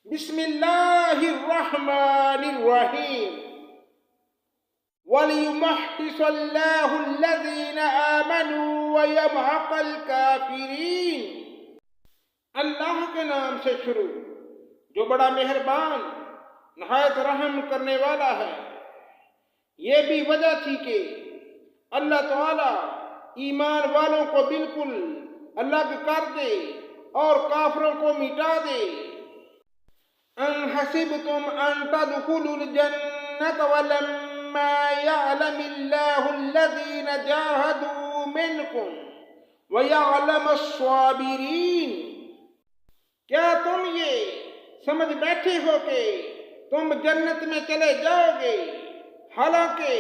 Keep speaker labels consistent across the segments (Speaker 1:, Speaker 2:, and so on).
Speaker 1: بسم اللہ الرحمن الرحیم وَلِيُمَحِّصَ اللَّهُ الَّذِينَ آمَنُوا وَيَمْحَقَ الْكَافِرِينَ۔ اللہ کے نام سے شروع جو بڑا مہربان نہایت رحم کرنے والا ہے۔ یہ بھی وجہ تھی کہ اللہ تعالی ایمان والوں کو بالکل الگ کر دے اور کافروں کو مٹا دے۔ أَمْ حَسِبْتُمْ أَن تَدْخُلُوا الْجَنَّةَ وَلَمَّا يَعْلَمِ اللَّهُ الَّذِينَ جَاهَدُوا مِنْكُمْ وَيَعْلَمَ الصَّابِرِينَ۔ کیا تم یہ سمجھ بیٹھے ہو کہ تم جنت میں چلے جاؤ گے، حالانکہ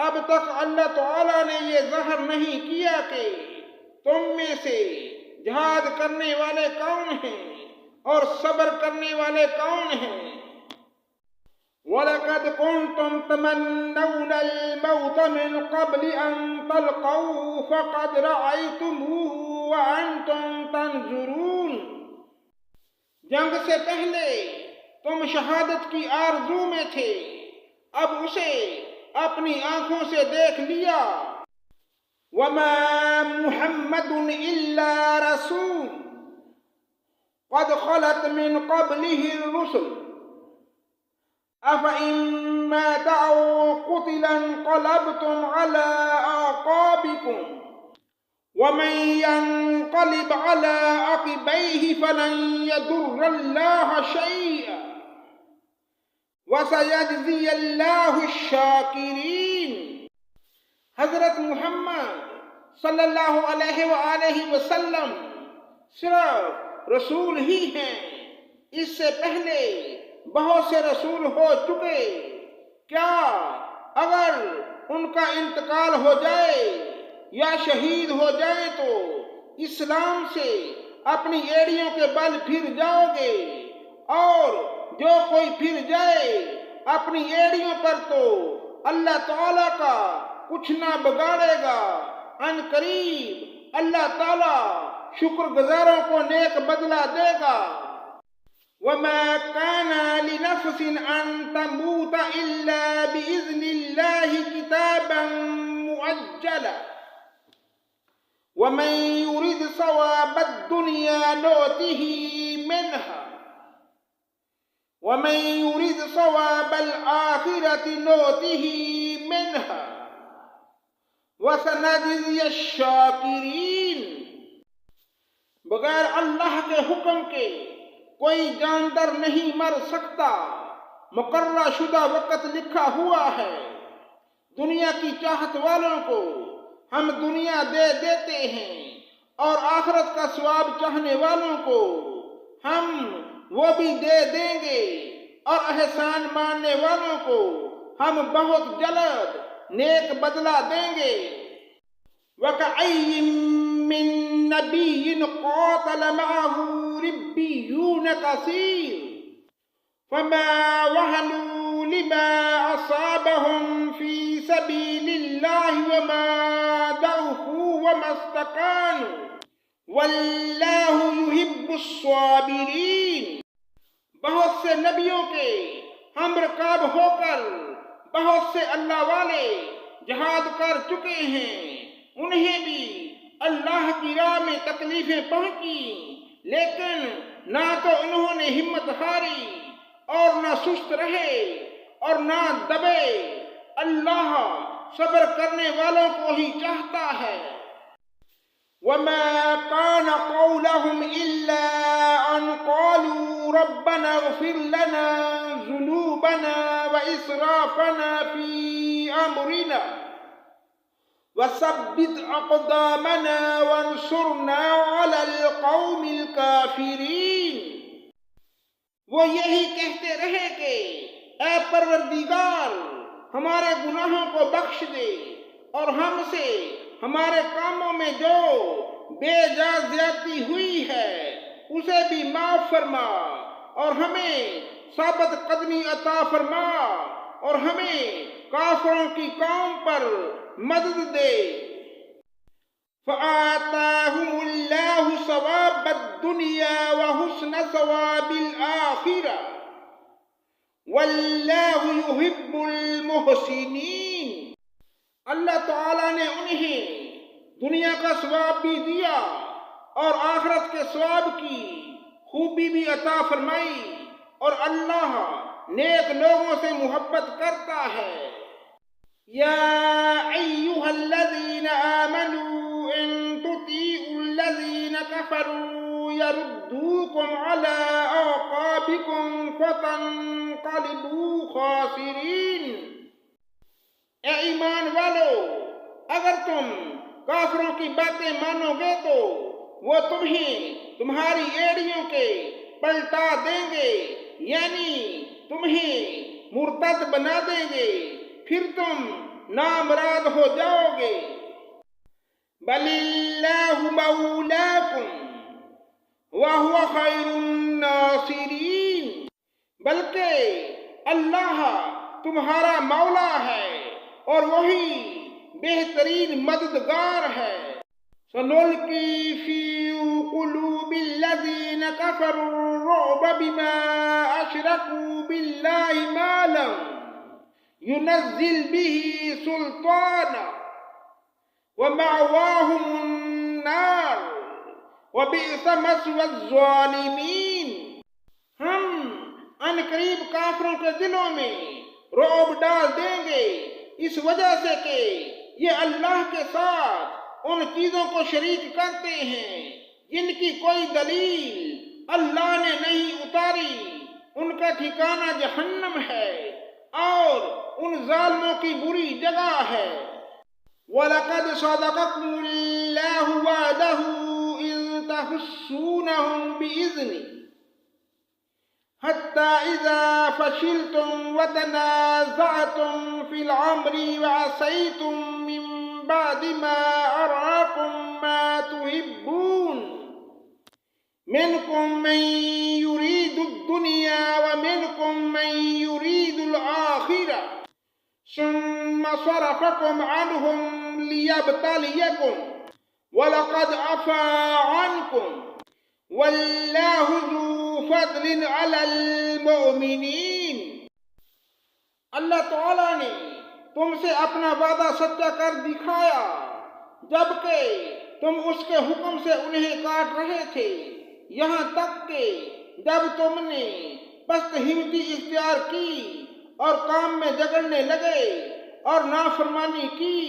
Speaker 1: اب تک اللہ تعالیٰ نے یہ ظاہر نہیں کیا کہ تم میں سے جہاد کرنے والے کون ہیں اور صبر کرنے والے کون ہیں۔ وَلَقَدْ كُنْتُمْ تَمَنَّوْنَ الْمَوْتَ مِنْ قَبْلِ أَنْ تَلْقَوْهُ فَقَدْ رَأَيْتُمُوهُ وَأَنْتُمْ تَنْظُرُونَ۔ جنگ سے پہلے تم شہادت کی آرزو میں تھے، اب اسے اپنی آنکھوں سے دیکھ لیا۔ وَمَا مُحَمَّدٌ إِلَّا رَسُولٌ قد خلت من قبله الرسل أفإن مات أو قتل انقلبتم على أعقابكم ومن ينقلب على عقبيه فلن يضر الله شيئا وسيجزي الله الشاكرين۔ حضرت محمد صلی اللہ علیہ وآلہ وسلم صرف رسول ہی ہیں، اس سے پہلے بہت سے رسول ہو چکے۔ کیا اگر ان کا انتقال ہو جائے یا شہید ہو جائیں تو اسلام سے اپنی ایڑیوں کے بل پھر جاؤ گے؟ اور جو کوئی پھر جائے اپنی ایڑیوں پر تو اللہ تعالیٰ کا کچھ نہ بگاڑے گا۔ ان قریب اللہ تعالیٰ شکر گزاروں کو نیک بدلہ دے گا۔ وَمَا كَانَ لِنَفْسٍ أَن تَمُوتَ إِلَّا بِإِذْنِ اللَّهِ كِتَابًا مُؤَجَّلًا وَمَن يُرِدْ ثَوَابَ الدُّنْيَا نُؤْتِهِ مِنْهَا وَمَن يُرِدْ ثَوَابَ الْآخِرَةِ نُؤْتِهِ مِنْهَا وَسَنَجْزِي الشَّاكِرِينَ۔ بغیر اللہ کے حکم کے کوئی جاندار نہیں مر سکتا، مقررہ شدہ وقت لکھا ہوا ہے۔ دنیا کی چاہت والوں کو ہم دنیا دے دیتے ہیں اور آخرت کا ثواب چاہنے والوں کو ہم وہ بھی دے دیں گے، اور احسان ماننے والوں کو ہم بہت جلد نیک بدلہ دیں گے۔ وَكَأَيٍّ مِّن نَّبِيٍّ قَاتَلَ مَعَهُ رِبِّيُّونَ كَثِيرٌ فَمَا وَهَنُوا لِمَا أَصَابَهُمْ فِي سَبِيلِ اللَّهِ وَمَا ضَعُفُوا وَمَا اسْتَكَانُوا وَاللَّهُ يُحِبُّ الصَّابِرِينَ۔ بہت سے نبیوں کے ہم رکاب ہو کر بہت سے اللہ والے جہاد کر چکے ہیں، انہیں بھی اللہ کی راہ میں تکلیفیں پہنچی، لیکن نہ تو انہوں نے ہمت ہاری اور نہ سست رہے اور نہ دبے۔ اللہ صبر کرنے والوں کو ہی چاہتا ہے۔ وَمَا كَانَ قَوْلَهُمْ إِلَّا أَن قَالُوا رَبَّنَا اغْفِرْ لَنَا ذُنُوبَنَا وَإِسْرَافَنَا فِي أَمْرِنَا وَثَبِّتْ أَقْدَامَنَا وَانصُرْنَا عَلَى الْقَوْمِ الْكَافِرِينَ۔ وہ یہی کہتے رہے کہ اے پروردگار ہمارے گناہوں کو بخش دے اور ہم سے ہمارے کاموں میں جو بے جا زیادتی ہوئی ہے اسے بھی معاف فرما، اور ہمیں ثابت قدمی عطا فرما، اور ہمیں کافروں کی قوم پر مدد دے۔ فَآتَاهُمُ اللَّهُ ثَوَابَ الدُّنْيَا وَحُسْنَ ثَوَابِ الْآخِرَةِ الآخرة واللہ یحب المحسنین۔ اللہ تعالیٰ نے انہیں دنیا کا ثواب بھی دیا اور آخرت کے ثواب کی خوبی بھی عطا فرمائی، اور اللہ نیک لوگوں سے محبت کرتا ہے۔ یا ایھا الذین آمنوا ان تطیعوا الذین کفروا یردوکم علی اعقابکم فتنقلبوا خاسرین۔ اے ایمان والو، اگر تم کافروں کی باتیں مانو گے تو وہ تمہیں تمہاری ایڑیوں کے پلٹا دیں گے، یعنی تمہیں مرتد بنا دیں گے، پھر تم نامراد ہو جاؤ گے۔ بل اللہ مولاکم وہو خیر الناصرین، بلکہ اللہ تمہارا مولا ہے اور وہی بہترین مددگار ہے۔ سنلقی فی قلوب الذین کفروا الرعب بما اشرکوا باللہ ما لم ينزل به سلطانا ومأواهم النار وبئس مثوى الظالمین۔ ہم ان قریب کافروں کے دلوں میں رعب ڈال دیں گے، اس وجہ سے کہ یہ اللہ کے ساتھ ان چیزوں کو شریک کرتے ہیں جن کی کوئی دلیل اللہ نے نہیں اتاری، ان کا ٹھکانہ جہنم ہے اور ان ظالموں کی بری جگہ ہے۔ وَلَقَدْ صَدَقَكُمُ اللَّهُ وَعْدَهُ إِذْ تَحُسُّونَهُم بِإِذْنِهِ حَتَّى إِذَا فَشِلْتُمْ وَتَنَازَعْتُمْ فِي الْأَمْرِ وَعَصَيْتُم مِّن بَعْدِ مَا أَرَاكُم مَّا تُحِبُّونَ مِنكُم مَّن يُرِيدُ الدُّنْيَا وَمِنكُم مَّن يُرِيدُ الْآخِرَةَ ثُمَّ صَرَفَكُمْ عَنْهُمْ لِيَبْتَلِيَكُمْ وَلَقَدْ عَفَا عَنْكُمْ وَاللَّهُ ذُو فَضْلٍ عَلَى الْمُؤْمِنِينَ۔ اللہ تعالیٰ نے تم سے اپنا وعدہ سچا کر دکھایا جبکہ تم اس کے حکم سے انہیں کاٹ رہے تھے، یہاں تک کہ جب تم نے پست ہمتی اختیار کی اور کام میں جگڑنے لگے اور نافرمانی کی،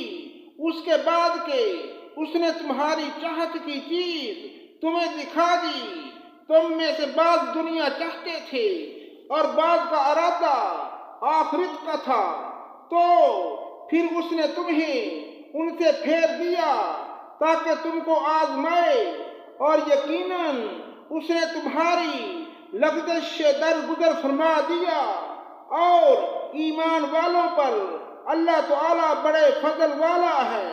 Speaker 1: اس کے بعد کہ اس نے تمہاری چاہت کی چیز تمہیں دکھا دی۔ تم میں سے بعض دنیا چاہتے تھے اور بعض کا ارادہ آخرت کا تھا، تو پھر اس نے تمہیں ان سے پھیر دیا تاکہ تم کو آزمائے، اور یقیناً اس نے تمہاری لغزش سے درگزر فرما دیا، اور ایمان والوں پر اللہ تعالیٰ بڑے فضل والا ہے۔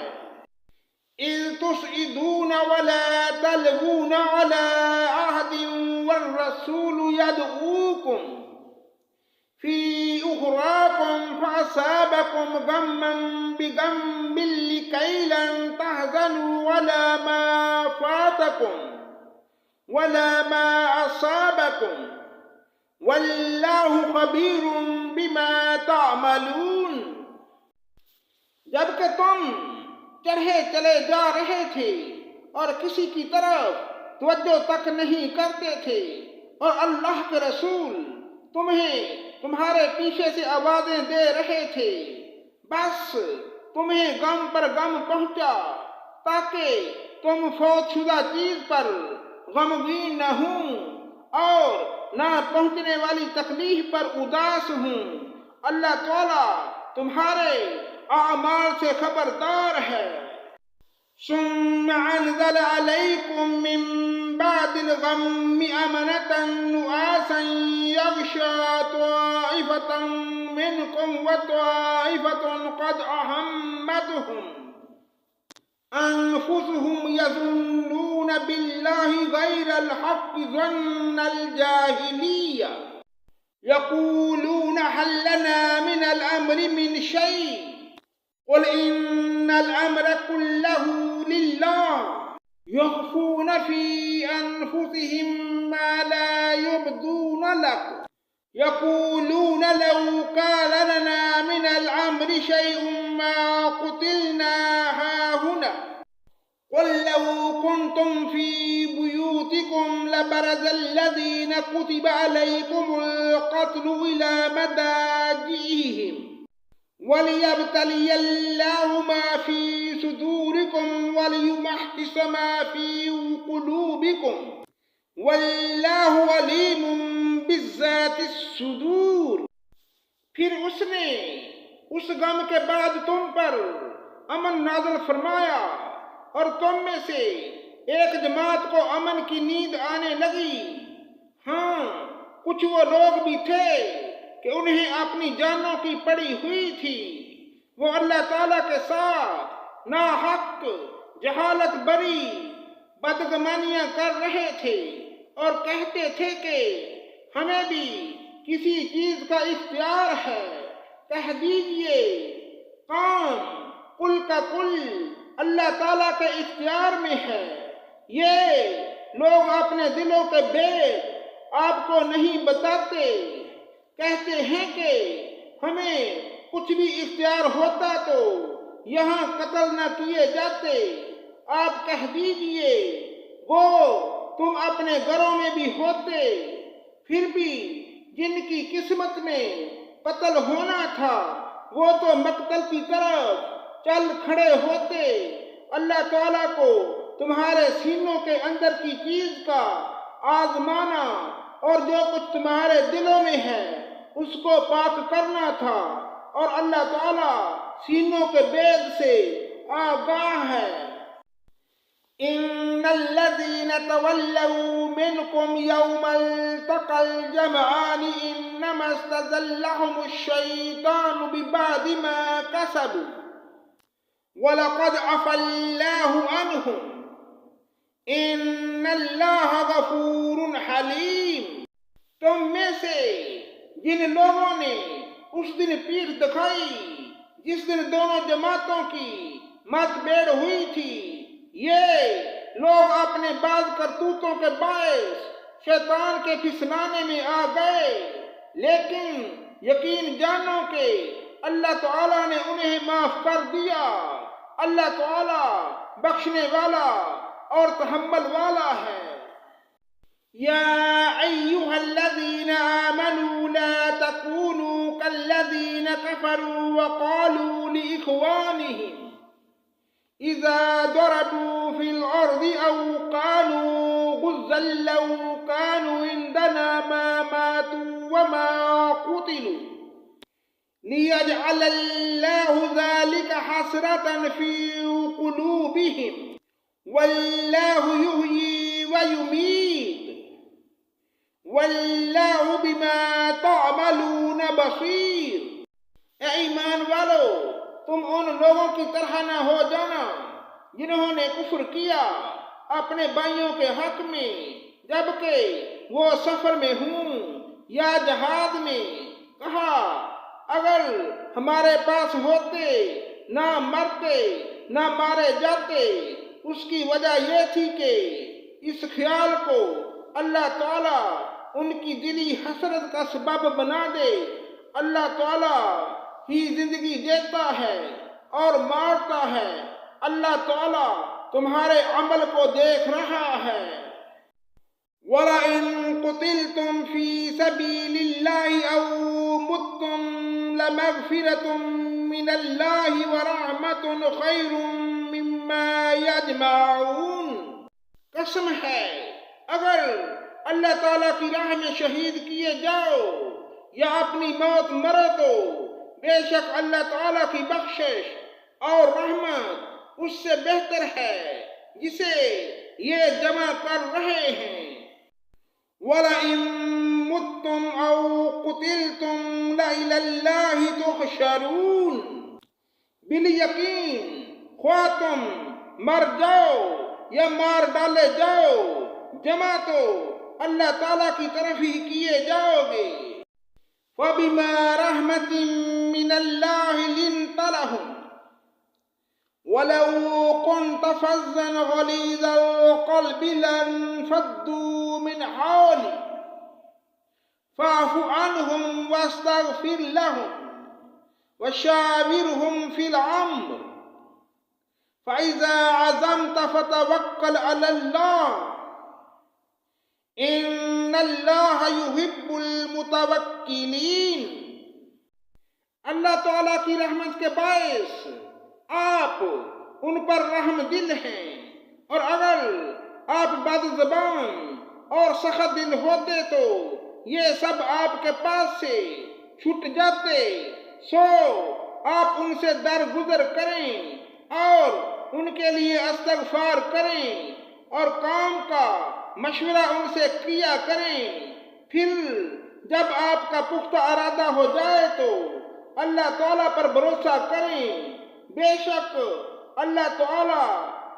Speaker 1: اِذْ تُصْعِدُونَ وَلَا تَلْوُونَ عَلَىٰ أَحَدٍ وَالرَّسُولُ يَدْعُوكُمْ فِي أُخْرَاكُمْ فَأَصَابَكُمْ غَمًّا بِغَمٍّ لِّكَيْ لَا تَحْزَنُوا عَلَىٰ مَا فَاتَكُمْ وَلَا مَا أَصَابَكُمْ وَاللَّهُ خَبِيرٌ بِمَا تَعْمَلُونَ۔ جبکہ تم چڑھے چلے جا رہے تھے اور کسی کی طرف توجہ تک نہیں کرتے تھے، اور اللہ کے رسول تمہیں تمہارے پیچھے سے آوازیں دے رہے تھے، بس تمہیں غم پر غم پہنچا تاکہ تم فوت شدہ چیز پر غمگین نہ ہوں اور نہ پہنچنے والی تکلیف پر اداس ہوں۔ اللہ تعالیٰ تمہارے اعمال سے خبردار ہے۔ ثم انزل عليكم من بعد الغم أمنة نعاسا يغشى طائفة منكم وطائفة قد أهمتهم أنفسهم يظنون بالله غير الحق ظن الجاهلية يقولون هل لنا من الأمر من شيء قل إن الأمر كله لله يخفون في أنفسهم ما لا يبدون لك يقولون لو كان لنا من الأمر شيء ما قتلنا هاهنا قل لو كنتم في بيوتكم لبرز الذين كتب عليكم القتل إلى مضاجعهم وليبتلي الله ما في صدوركم وليمحص ما في قلوبكم واللہ علیم بالذات الصدور۔ پھر اس نے اس غم کے بعد تم پر امن نازل فرمایا اور تم میں سے ایک جماعت کو امن کی نیند آنے لگی۔ ہاں کچھ وہ لوگ بھی تھے کہ انہیں اپنی جانوں کی پڑی ہوئی تھی، وہ اللہ تعالیٰ کے ساتھ ناحق جہالت بری بدگمانیاں کر رہے تھے اور کہتے تھے کہ ہمیں بھی کسی چیز کا اختیار ہے۔ کہہ دیجئے کام کل کا کل اللہ تعالیٰ کے اختیار میں ہے، یہ لوگ اپنے دلوں کے بید آپ کو نہیں بتاتے، کہتے ہیں کہ ہمیں کچھ بھی اختیار ہوتا تو یہاں قتل نہ کیے جاتے۔ آپ کہہ دیجئے وہ تم اپنے گھروں میں بھی ہوتے، پھر بھی جن کی قسمت میں قتل ہونا تھا وہ تو مقتل کی طرف چل کھڑے ہوتے۔ اللہ تعالیٰ کو تمہارے سینوں کے اندر کی چیز کا آزمانا اور جو کچھ تمہارے دلوں میں ہے اس کو پاک کرنا تھا، اور اللہ تعالیٰ سینوں کے بید سے آگاہ ہے۔ ان الذين تولوا منكم يوم التقى الجمعان انما استزلهم الشيطان ببعض ما كسبوا وَلَقَدْ عَفَا اللَّهُ عَنْهُمْ إِنَّ اللَّهَ غَفُورٌ حَلِيمٌ۔ تم میں سے جن لوگوں نے اس دن پیٹھ دکھائی جس دن دونوں جماعتوں کی مت بھیڑ ہوئی تھی، یہ لوگ اپنے بعض کرتوتوں کے باعث شیطان کے پھسلانے میں آ گئے، لیکن یقین جانو کہ اللہ تعالیٰ نے انہیں معاف کر دیا۔ اللہ تعالیٰ بخشنے والا اور تحمل والا ہے۔ یا ایھا الذین آمنوا لا تکونوا کالذین کفروا وقالوا لإخوانهم اذا ضربوا في الارض او قالوا غزا لو كانوا عندنا ما ماتوا وما قتلوا لِيَجْعَلَ اللَّهُ ذَلِكَ حَسْرَةً فِي قُلُوبِهِمْ وَاللَّهُ يُحْيِي وَيُمِيتُ وَاللَّهُ بِمَا تَعْمَلُونَ بَصِيرٌ۔ اے ایمان والو، تم ان لوگوں کی طرح نہ ہو جانا جنہوں نے کفر کیا اپنے بھائیوں کے حق میں جبکہ وہ سفر میں ہوں یا جہاد میں۔ کہا اگر ہمارے پاس ہوتے نہ مرتے نہ مارے جاتے۔ اس کی وجہ یہ تھی کہ اس خیال کو اللہ تعالیٰ ان کی دلی حسرت کا سبب بنا دے۔ اللہ تعالیٰ ہی زندگی دیتا ہے اور مارتا ہے، اللہ تعالیٰ تمہارے عمل کو دیکھ رہا ہے۔ وَلَئِن قُتِلْتُمْ فِي سَبِيلِ اللَّهِ أَوْ مُتُّمْ لَمَغْفِرَةٌ مِّنَ اللَّهِ وَرَحْمَةٌ خَيْرٌ مِّمَّا يَجْمَعُونَ۔ قسم ہے اگر اللہ تعالیٰ کی راہ میں شہید کیے جاؤ یا اپنی موت مرو تو بے شک اللہ تعالیٰ کی بخشش اور رحمت اس سے بہتر ہے جسے یہ جمع کر رہے ہیں۔ وَلَئِن مُتُّمْ أَوْ قُتِلْتُمْ لَإِلَى اللَّهِ تُحْشَرُونَ۔ بالیقین خواہ تم مر جاؤ یا مار ڈالے جاؤ، جمع تو اللہ تعالیٰ کی طرف ہی کیے جاؤ گے۔ فَبِمَا رَحْمَةٍ مِّنَ اللَّهِ لِنتَ لَهُمْ وَلَوْ كُنْتَ فَظًّا غَلِيظَ الْقَلْبِ لَانفَضُّوا مِنْ حَوْلِكَ فَاعْفُ عَنْهُمْ وَاسْتَغْفِرْ لَهُمْ وَشَاوِرْهُمْ فِي الْأَمْرِ فَإِذَا عَزَمْتَ فَتَوَكَّلْ عَلَى اللَّهِ إِنَّ اللَّهَ يُحِبُّ الْمُتَوَكِّلِينَ۔ اللہ تعالیٰ کی رحمت کے باعث آپ ان پر رحم دل ہیں، اور اگر آپ بد زبان اور سخت دل ہوتے تو یہ سب آپ کے پاس سے چھٹ جاتے۔ سو آپ ان سے درگزر کریں اور ان کے لیے استغفار کریں اور کام کا مشورہ ان سے کیا کریں۔ پھر جب آپ کا پختہ ارادہ ہو جائے تو اللہ تعالیٰ پر بھروسہ کریں، بے شک اللہ تعالیٰ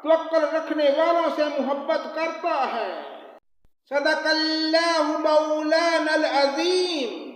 Speaker 1: توکل رکھنے والوں سے محبت کرتا ہے۔ صدق اللہ مولانا العظیم۔